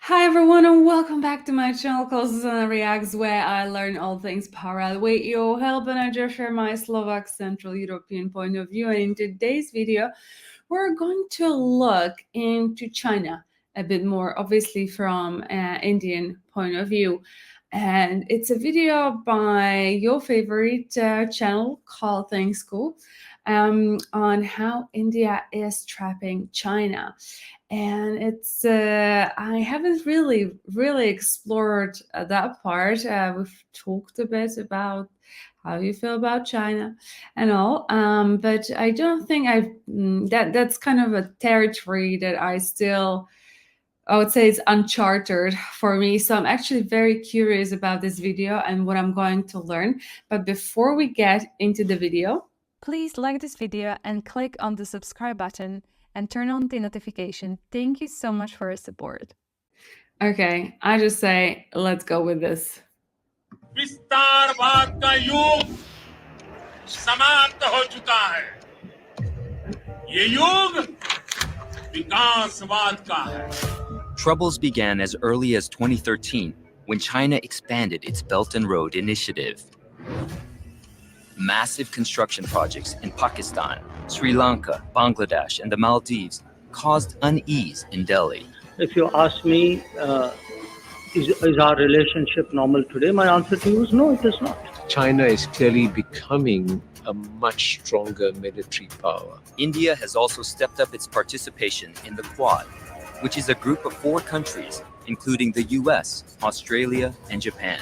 Hi everyone and welcome back to my channel called zuzanareacts, where I learn all things parallel with your help, and I just share my Slovak Central European point of view. And in today's video we're going to look into China a bit more, obviously from an Indian point of view. And it's a video by your favorite channel called Things Cool, on how India is trapping China. And it's I haven't really explored that part. We've talked a bit about how you feel about China and all, but I don't think that's kind of a territory that I would say it's uncharted for me. So I'm actually very curious about this video and what I'm going to learn. But before we get into the video, please like this video and click on the subscribe button and turn on the notification. Thank you so much for your support. Okay, I just say let's go with this. विस्तारवाद का युग समाप्त हो चुका है। ये युग विकासवाद का है। Troubles began as early as 2013 when China expanded its Belt and Road Initiative. Massive construction projects in Pakistan, Sri Lanka, Bangladesh, and the Maldives caused unease in Delhi. If you ask me, is our relationship normal today? My answer to you is no, it is not. China is clearly becoming a much stronger military power. India has also stepped up its participation in the Quad, which is a group of 4 countries, including the US, Australia, and Japan.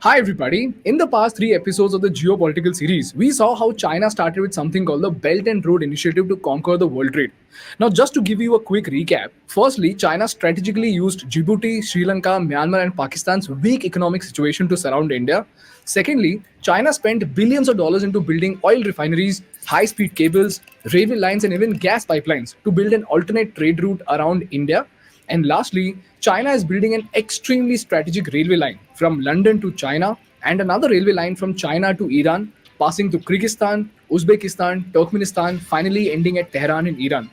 Hi everybody, in the past 3 episodes of the geopolitical series, we saw how China started with something called the Belt and Road Initiative to conquer the world trade. Now just to give you a quick recap, firstly, China strategically used Djibouti, Sri Lanka, Myanmar and Pakistan's weak economic situation to surround India. Secondly, China spent billions of dollars into building oil refineries, high-speed cables, railway lines and even gas pipelines to build an alternate trade route around India. And lastly, China is building an extremely strategic railway line from London to China and another railway line from China to Iran, passing through Kyrgyzstan, Uzbekistan, Turkmenistan, finally ending at Tehran in Iran.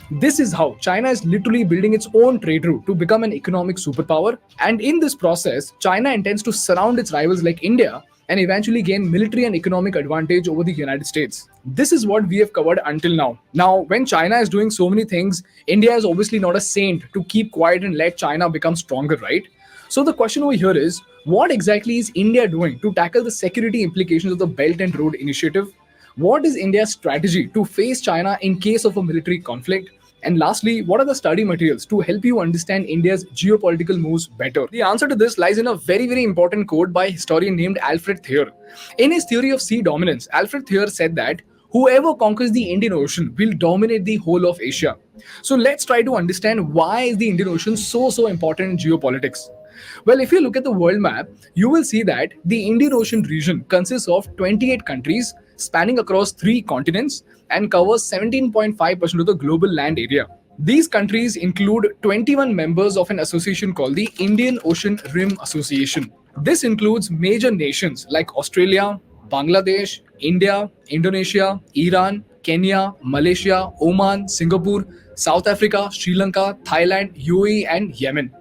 This is how China is literally building its own trade route to become an economic superpower. And in this process, China intends to surround its rivals like India and eventually gain military and economic advantage over the United States. This is what we have covered until now. Now, when China is doing so many things, India is obviously not a saint to keep quiet and let China become stronger, right? So the question over here is, what exactly is India doing to tackle the security implications of the Belt and Road Initiative? What is India's strategy to face China in case of a military conflict? And lastly, what are the study materials to help you understand India's geopolitical moves better? The answer to this lies in a very important quote by a historian named Alfred Thayer. In his theory of sea dominance, Alfred Thayer said that whoever conquers the Indian Ocean will dominate the whole of Asia. So let's try to understand why is the Indian Ocean so important in geopolitics. Well, if you look at the world map, you will see that the Indian Ocean region consists of 28 countries spanning across 3 continents and covers 17.5% of the global land area. These countries include 21 members of an association called the Indian Ocean Rim Association. This includes major nations like Australia, Bangladesh, India, Indonesia, Iran, Kenya, Malaysia, Oman, Singapore, South Africa, Sri Lanka, Thailand, UAE and Yemen.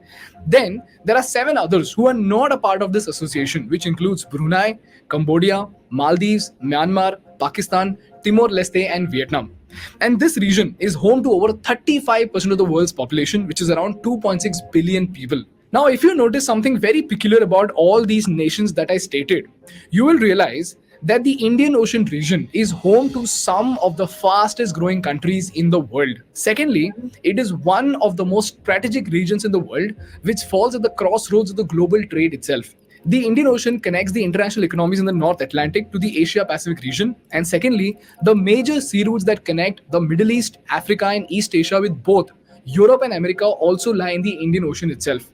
Then there are 7 others who are not a part of this association, which includes Brunei, Cambodia, Maldives, Myanmar, Pakistan, Timor-Leste and Vietnam. And this region is home to over 35% of the world's population, which is around 2.6 billion people. Now, if you notice something very peculiar about all these nations that I stated, you will realize that the Indian Ocean region is home to some of the fastest growing countries in the world. Secondly, it is one of the most strategic regions in the world, which falls at the crossroads of the global trade itself. The Indian Ocean connects the international economies in the North Atlantic to the Asia-Pacific region. And secondly, the major sea routes that connect the Middle East, Africa and East Asia with both Europe and America also lie in the Indian Ocean itself.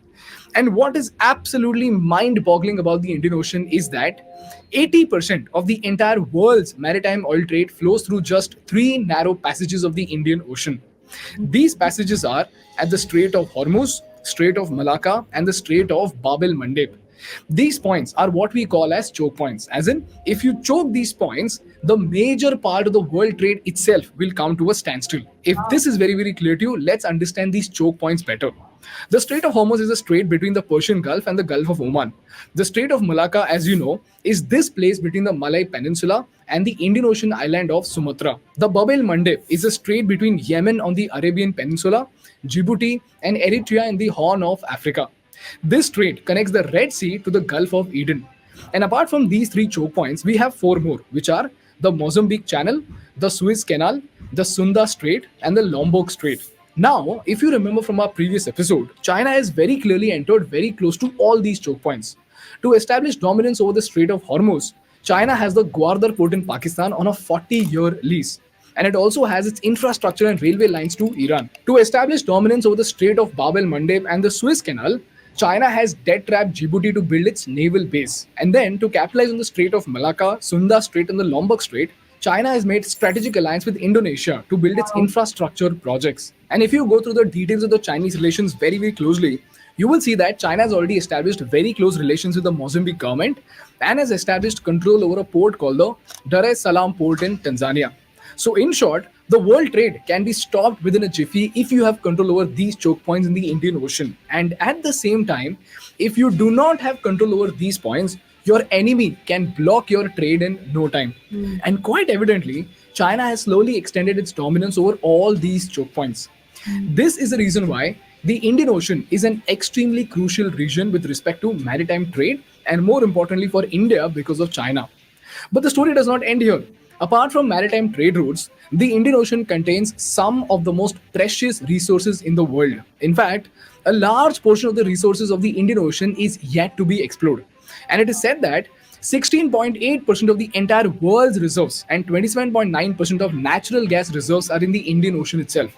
And what is absolutely mind-boggling about the Indian Ocean is that 80% of the entire world's maritime oil trade flows through just 3 narrow passages of the Indian Ocean. These passages are at the Strait of Hormuz, Strait of Malacca, and the Strait of Bab el Mandeb. These points are what we call as choke points. As in, if you choke these points, the major part of the world trade itself will come to a standstill. If this is very, very clear to you, let's understand these choke points better. The Strait of Hormuz is a strait between the Persian Gulf and the Gulf of Oman. The Strait of Malacca, as you know, is this place between the Malay Peninsula and the Indian Ocean island of Sumatra. The Bab el Mandeb is a strait between Yemen on the Arabian Peninsula, Djibouti, and Eritrea in the Horn of Africa. This strait connects the Red Sea to the Gulf of Eden. And apart from these three choke points, we have four more, which are the Mozambique Channel, the Suez Canal, the Sunda Strait, and the Lombok Strait. Now, if you remember from our previous episode, China has very clearly entered very close to all these choke points. To establish dominance over the Strait of Hormuz, China has the Gwadar port in Pakistan on a 40-year lease. And it also has its infrastructure and railway lines to Iran. To establish dominance over the Strait of Bab el Mandeb and the Suez Canal, China has debt-trapped Djibouti to build its naval base. And then, to capitalize on the Strait of Malacca, Sunda Strait, and the Lombok Strait, China has made strategic alliance with Indonesia to build its infrastructure projects. And if you go through the details of the Chinese relations very, very closely, you will see that China has already established very close relations with the Mozambique government and has established control over a port called the Dar es Salaam port in Tanzania. So in short, the world trade can be stopped within a jiffy if you have control over these choke points in the Indian Ocean. And at the same time, if you do not have control over these points, your enemy can block your trade in no time. And quite evidently, China has slowly extended its dominance over all these choke points. This is the reason why the Indian Ocean is an extremely crucial region with respect to maritime trade, and more importantly for India because of China. But the story does not end here. Apart from maritime trade routes, the Indian Ocean contains some of the most precious resources in the world. In fact, a large portion of the resources of the Indian Ocean is yet to be explored. And it is said that 16.8% of the entire world's reserves and 27.9% of natural gas reserves are in the Indian Ocean itself.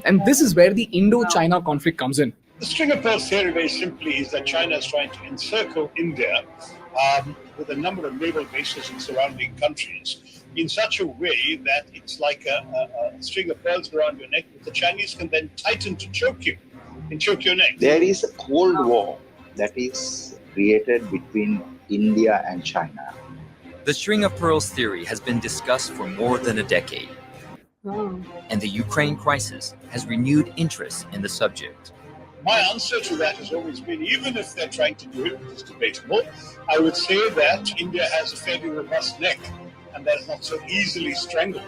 And this is where the Indo-China conflict comes in. The string of pearls theory, very simply, is that China is trying to encircle India with a number of naval bases in surrounding countries in such a way that it's like a string of pearls around your neck, which the Chinese can then tighten to choke you and choke your neck. There is a Cold War that is created between India and China. The string of pearls theory has been discussed for more than a decade, and the Ukraine crisis has renewed interest in the subject. My answer to that has always been, even if they're trying to do it, which is debatable, I would say that India has a fairly robust neck, and that is not so easily strangled.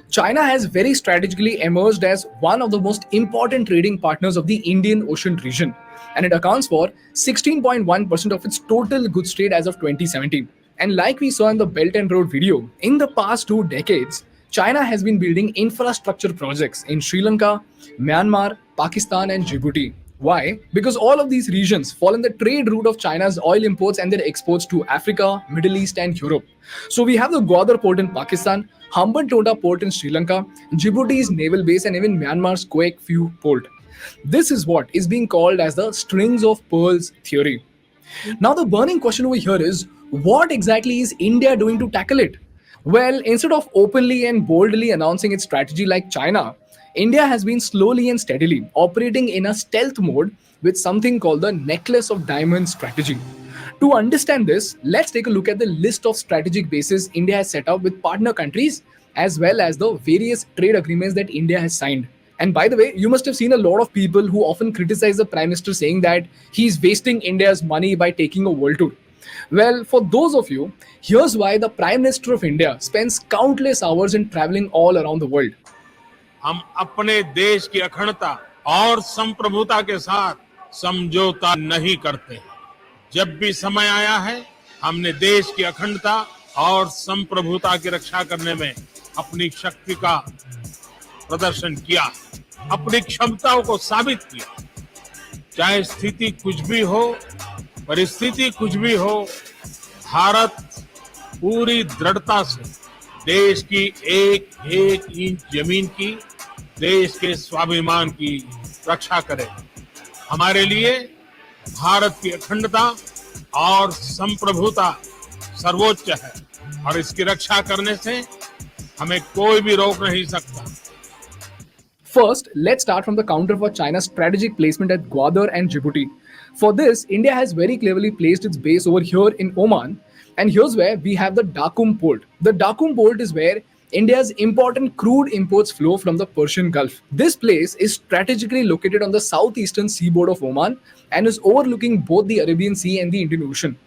China has very strategically emerged as one of the most important trading partners of the Indian Ocean region, and it accounts for 16.1% of its total goods trade as of 2017. And like we saw in the Belt and Road video, in the past 2 decades, China has been building infrastructure projects in Sri Lanka, Myanmar, Pakistan, and Djibouti. Why? Because all of these regions fall in the trade route of China's oil imports and their exports to Africa, Middle East, and Europe. So we have the Gwadar port in Pakistan, Hambantota port in Sri Lanka, Djibouti's naval base, and even Myanmar's Quake Phu port. This is what is being called as the strings of pearls theory. Now the burning question over here is, what exactly is India doing to tackle it? Well, instead of openly and boldly announcing its strategy like China, India has been slowly and steadily operating in a stealth mode with something called the necklace of diamonds strategy. To understand this, let's take a look at the list of strategic bases India has set up with partner countries, as well as the various trade agreements that India has signed. And by the way, you must have seen a lot of people who often criticize the Prime Minister saying that he's wasting India's money by taking a world tour. Well, for those of you, here's why the Prime Minister of India spends countless hours in traveling all around the world. हम अपने देश की अखंडता और संप्रभुता के साथ समझौता नहीं करते। जब भी समय आया है, हमने देश की अखंडता और संप्रभुता की रक्षा करने में अपनी शक्ति का प्रदर्शन किया, अपनी क्षमताओं को साबित किया। चाहे स्थिति कुछ भी हो, परिस्थिति कुछ भी हो, भारत पूरी दृढ़ता से देश की एक एक इंच जमीन की, देश के स्वाभिमान की रक्षा करे। हमारे लिए भारत की अखंडता और संप्रभुता सर्वोच्च है, और इसकी रक्षा करने से हमें कोई भी रोक नहीं सकता। First, let's start from the counter for China's strategic placement at Gwadar and Djibouti. For this, India has very cleverly placed its base over here in Oman, and here's where we have the Dakum port. The Dakum port is where India's important crude imports flow from the Persian Gulf. This place is strategically located on the southeastern seaboard of Oman and is overlooking both the Arabian Sea and the Indian Ocean.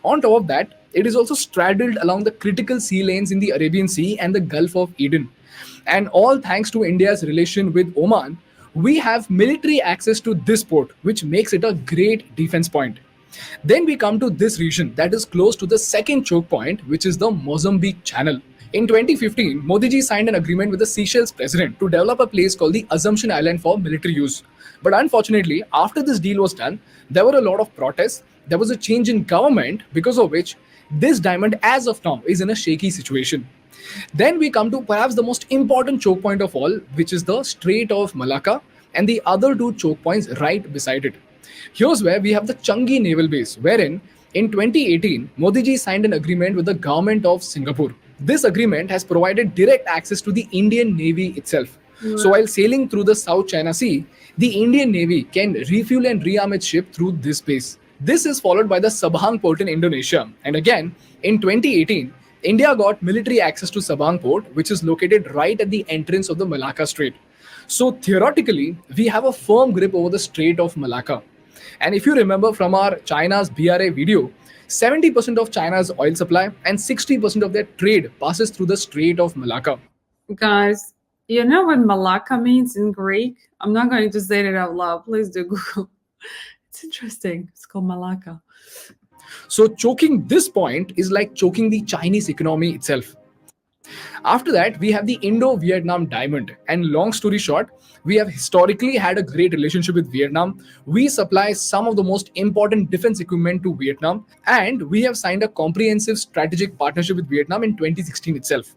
On top of that, it is also straddled along the critical sea lanes in the Arabian Sea and the Gulf of Eden. And all thanks to India's relation with Oman, we have military access to this port, which makes it a great defense point. Then we come to this region that is close to the second choke point, which is the Mozambique Channel. In 2015, Modi ji signed an agreement with the Seychelles president to develop a place called the Assumption Island for military use. But unfortunately, after this deal was done, there were a lot of protests. There was a change in government, because of which this diamond as of now is in a shaky situation. Then we come to perhaps the most important choke point of all, which is the Strait of Malacca and the other two choke points right beside it. Here's where we have the Changi Naval Base, wherein in 2018, Modi ji signed an agreement with the government of Singapore. This agreement has provided direct access to the Indian Navy itself. So while sailing through the South China Sea, the Indian Navy can refuel and rearm its ship through this base. This is followed by the Sabang port in Indonesia. And again, in 2018, India got military access to Sabang port, which is located right at the entrance of the Malacca Strait. So theoretically, we have a firm grip over the Strait of Malacca. And if you remember from our China's BRA video, 70% of China's oil supply and 60% of their trade passes through the Strait of Malacca. Guys, you know what Malacca means in Greek? I'm not going to say it out loud. Please do Google. It's interesting. It's called Malacca. So choking this point is like choking the Chinese economy itself. After that, we have the Indo-Vietnam diamond. And long story short, we have historically had a great relationship with Vietnam. We supply some of the most important defense equipment to Vietnam. And we have signed a comprehensive strategic partnership with Vietnam in 2016 itself.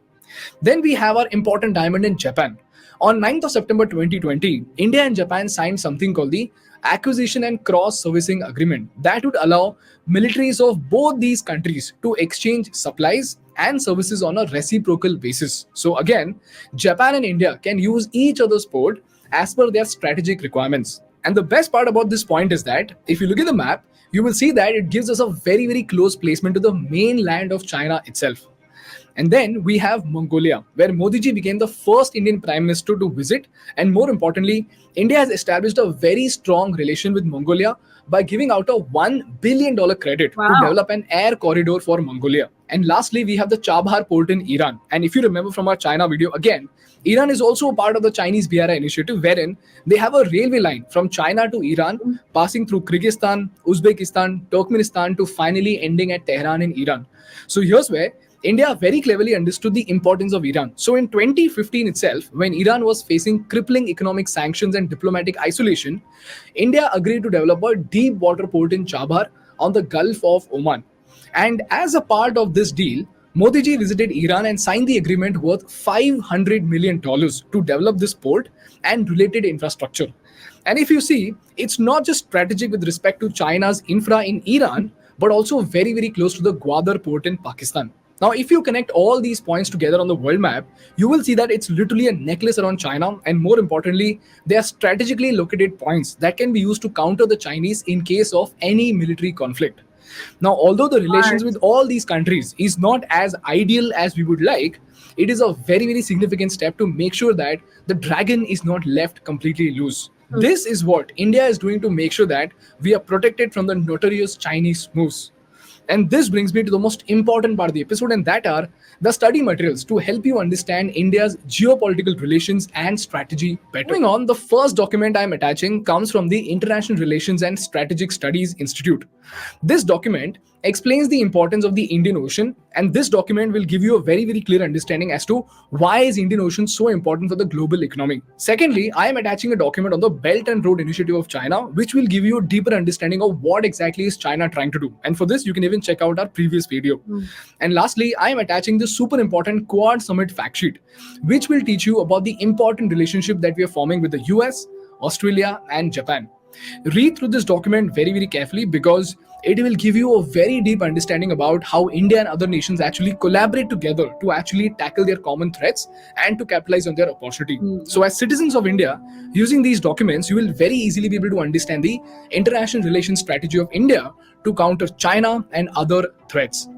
Then we have our important diamond in Japan. On 9th of September 2020, India and Japan signed something called the Acquisition and Cross-Servicing Agreement that would allow militaries of both these countries to exchange supplies and services on a reciprocal basis. So again, Japan and India can use each other's port as per their strategic requirements. And the best part about this point is that if you look at the map, you will see that it gives us a very, very close placement to the mainland of China itself. And then we have Mongolia, where Modi ji became the first Indian Prime Minister to visit. And more importantly, India has established a very strong relation with Mongolia by giving out a $1 billion credit to develop an air corridor for Mongolia. And lastly, we have the Chabahar port in Iran. And if you remember from our China video, again, Iran is also a part of the Chinese BRI initiative, wherein they have a railway line from China to Iran, passing through Kyrgyzstan, Uzbekistan, Turkmenistan to finally ending at Tehran in Iran. So here's where India very cleverly understood the importance of Iran. So in 2015 itself, when Iran was facing crippling economic sanctions and diplomatic isolation, India agreed to develop a deep water port in Chabahar on the Gulf of Oman. And as a part of this deal, Modi ji visited Iran and signed the agreement worth $500 million to develop this port and related infrastructure. And if you see, it's not just strategic with respect to China's infra in Iran, but also very, very close to the Gwadar port in Pakistan. Now, if you connect all these points together on the world map, you will see that it's literally a necklace around China, and more importantly, they are strategically located points that can be used to counter the Chinese in case of any military conflict. Now, although the relations with all these countries is not as ideal as we would like, it is a very, very significant step to make sure that the dragon is not left completely loose. This is what India is doing to make sure that we are protected from the notorious Chinese moves. And this brings me to the most important part of the episode, and that are the study materials to help you understand India's geopolitical relations and strategy better. Moving on, the first document I'm attaching comes from the International Relations and Strategic Studies Institute. This document explains the importance of the Indian Ocean, and this document will give you a very, very clear understanding as to why is Indian Ocean so important for the global economy. Secondly, I am attaching a document on the Belt and Road Initiative of China, which will give you a deeper understanding of what exactly is China trying to do. And for this, you can even check out our previous video. And lastly, I am attaching this super important Quad Summit fact sheet, which will teach you about the important relationship that we are forming with the US, Australia, and Japan. Read through this document very, very carefully because it will give you a very deep understanding about how India and other nations actually collaborate together to actually tackle their common threats and to capitalize on their opportunity. So as citizens of India, using these documents, you will very easily be able to understand the international relations strategy of India to counter China and other threats.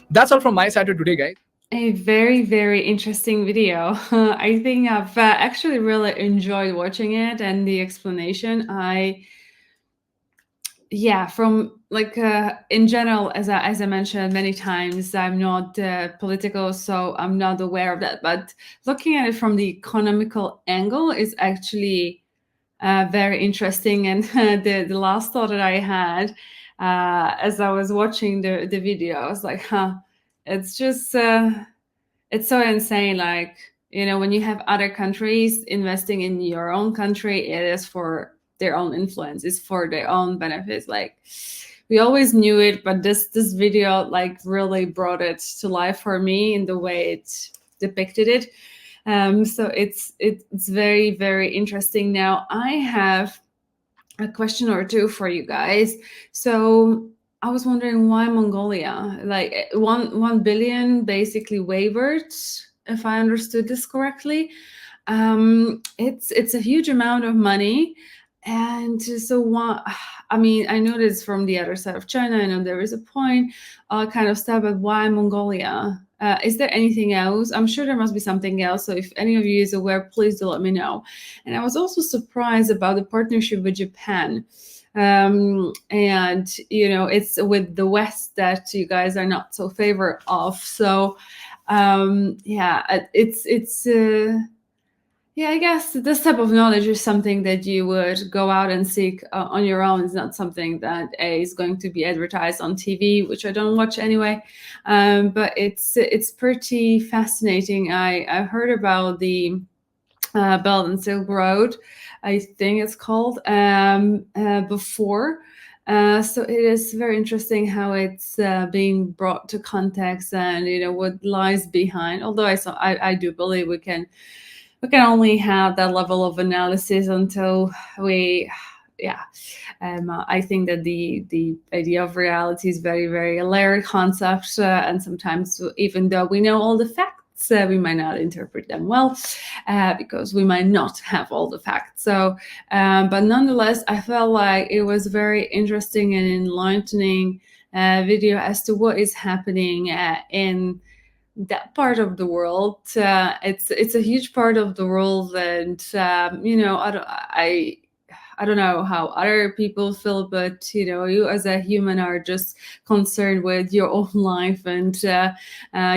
That's all from my side for today, guys. A very, very interesting video. I think I've actually really enjoyed watching it and the explanation. From like in general, as I mentioned many times, I'm not political, so I'm not aware of that. But looking at it from the economical angle is actually very interesting. And the last thought that I had as I was watching the video, I was like, it's just it's so insane. Like, you know, when you have other countries investing in your own country, it is for their own influence, it's for their own benefits. Like, we always knew it, but this video like really brought it to life for me in the way it depicted it. So it's very, very interesting. Now I have a question or two for you guys. So I was wondering why Mongolia? Like 1 billion basically wavered, if I understood this correctly. It's a huge amount of money, and so what? I mean, I know this from the other side of China. I know there is a point, kind of stuff, but why Mongolia? Is there anything else? I'm sure there must be something else. So if any of you is aware, please do let me know. And I was also surprised about the partnership with Japan. And you know, it's with the West that you guys are not so favor of. So I guess this type of knowledge is something that you would go out and seek on your own. It's not something that is going to be advertised on TV, which I don't watch anyway. But it's pretty fascinating. I heard about the Belt and Silk Road, I think it's called, before. So it is very interesting how it's being brought to context and, you know, what lies behind. Although I do believe we can only have that level of analysis until we, I think that the idea of reality is very, very layered concept, and sometimes even though we know all the facts, we might not interpret them well because we might not have all the facts. So, but nonetheless, I felt like it was very interesting and enlightening video as to what is happening in that part of the world. It's a huge part of the world, and you know, I don't know how other people feel, but you know, you as a human are just concerned with your own life and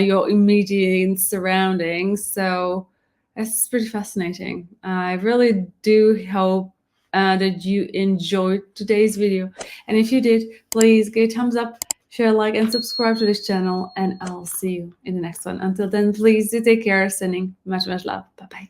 your immediate surroundings. So it's pretty fascinating. I really do hope that you enjoyed today's video, and if you did, please give a thumbs up, share, like, and subscribe to this channel, and I'll see you in the next one. Until then, please do take care. Sending much love. Bye bye.